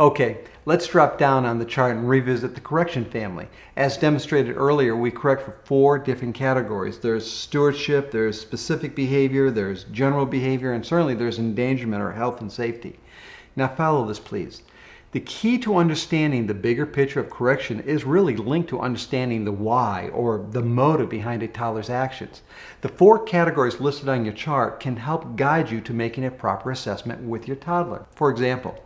Okay, let's drop down on the chart and revisit the correction family. As demonstrated earlier, we correct for 4 different categories. There's stewardship, there's specific behavior, there's general behavior, and certainly there's endangerment or health and safety. Now follow this, please. The key to understanding the bigger picture of correction is really linked to understanding the why, or the motive behind a toddler's actions. The 4 categories listed on your chart can help guide you to making a proper assessment with your toddler. For example,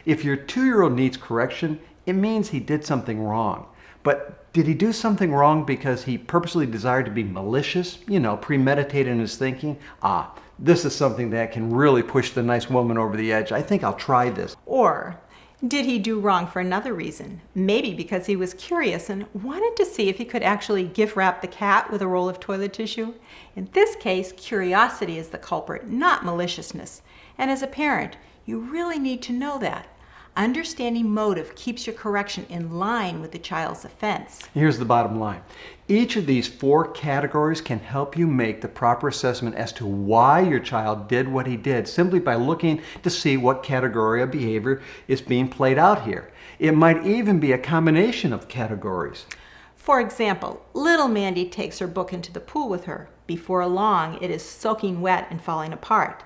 if your 2-year-old needs correction, it means he did something wrong. But did he do something wrong because he purposely desired to be malicious, premeditated in his thinking? This is something that can really push the nice woman over the edge. I think I'll try this. Or did he do wrong for another reason? Maybe because he was curious and wanted to see if he could actually gift wrap the cat with a roll of toilet tissue. In this case, curiosity is the culprit, not maliciousness. And as a parent, you really need to know that. Understanding motive keeps your correction in line with the child's offense. Here's the bottom line. Each of these 4 categories can help you make the proper assessment as to why your child did what he did, simply by looking to see what category of behavior is being played out here. It might even be a combination of categories. For example, little Mandy takes her book into the pool with her. Before long, it is soaking wet and falling apart.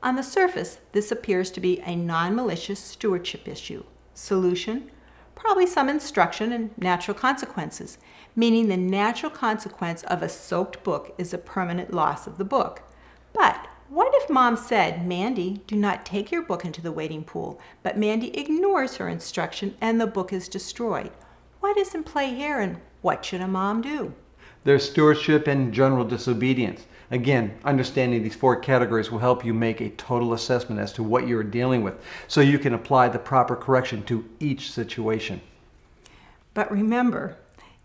On the surface, this appears to be a non-malicious stewardship issue. Solution? Probably some instruction and natural consequences, meaning the natural consequence of a soaked book is a permanent loss of the book. But what if Mom said, Mandy, do not take your book into the wading pool, but Mandy ignores her instruction and the book is destroyed? What is in play here, and what should a mom do? There's stewardship and general disobedience. Again, understanding these 4 categories will help you make a total assessment as to what you're dealing with, so you can apply the proper correction to each situation. But remember,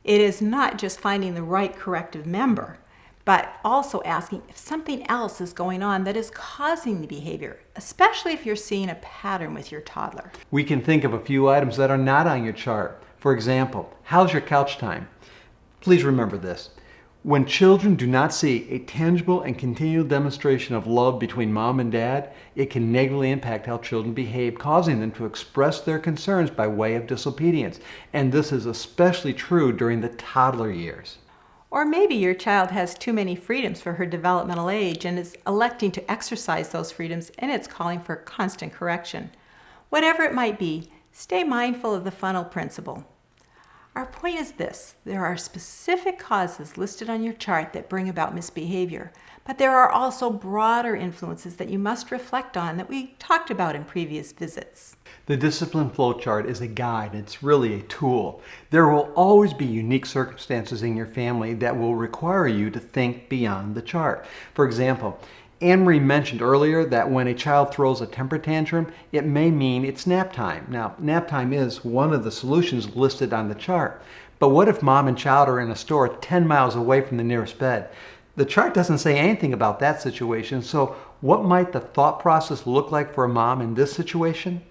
it is not just finding the right corrective member, but also asking if something else is going on that is causing the behavior, especially if you're seeing a pattern with your toddler. We can think of a few items that are not on your chart. For example, how's your couch time? Please remember this. When children do not see a tangible and continual demonstration of love between mom and dad, it can negatively impact how children behave, causing them to express their concerns by way of disobedience. And this is especially true during the toddler years. Or maybe your child has too many freedoms for her developmental age and is electing to exercise those freedoms, and it's calling for constant correction. Whatever it might be, stay mindful of the funnel principle. Our point is this: there are specific causes listed on your chart that bring about misbehavior, but there are also broader influences that you must reflect on that we talked about in previous visits. The discipline flow chart is a guide. It's really a tool. There will always be unique circumstances in your family that will require you to think beyond the chart. For example, Anne-Marie mentioned earlier that when a child throws a temper tantrum, it may mean it's nap time. Now, nap time is one of the solutions listed on the chart. But what if mom and child are in a store 10 miles away from the nearest bed? The chart doesn't say anything about that situation, so what might the thought process look like for a mom in this situation?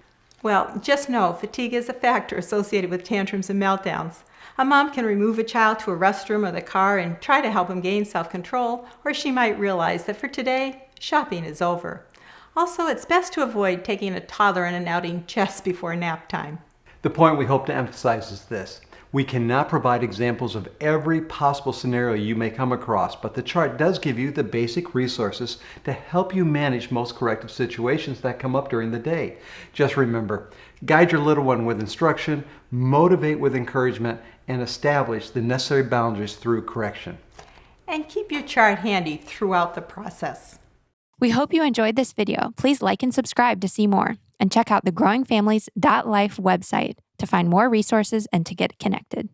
Well, just know fatigue is a factor associated with tantrums and meltdowns. A mom can remove a child to a restroom or the car and try to help him gain self-control, or she might realize that for today, shopping is over. Also, it's best to avoid taking a toddler on an outing just before nap time. The point we hope to emphasize is this: we cannot provide examples of every possible scenario you may come across, but the chart does give you the basic resources to help you manage most corrective situations that come up during the day. Just remember, guide your little one with instruction, motivate with encouragement, and establish the necessary boundaries through correction. And keep your chart handy throughout the process. We hope you enjoyed this video. Please like and subscribe to see more, and check out the growingfamilies.life website to find more resources and to get connected.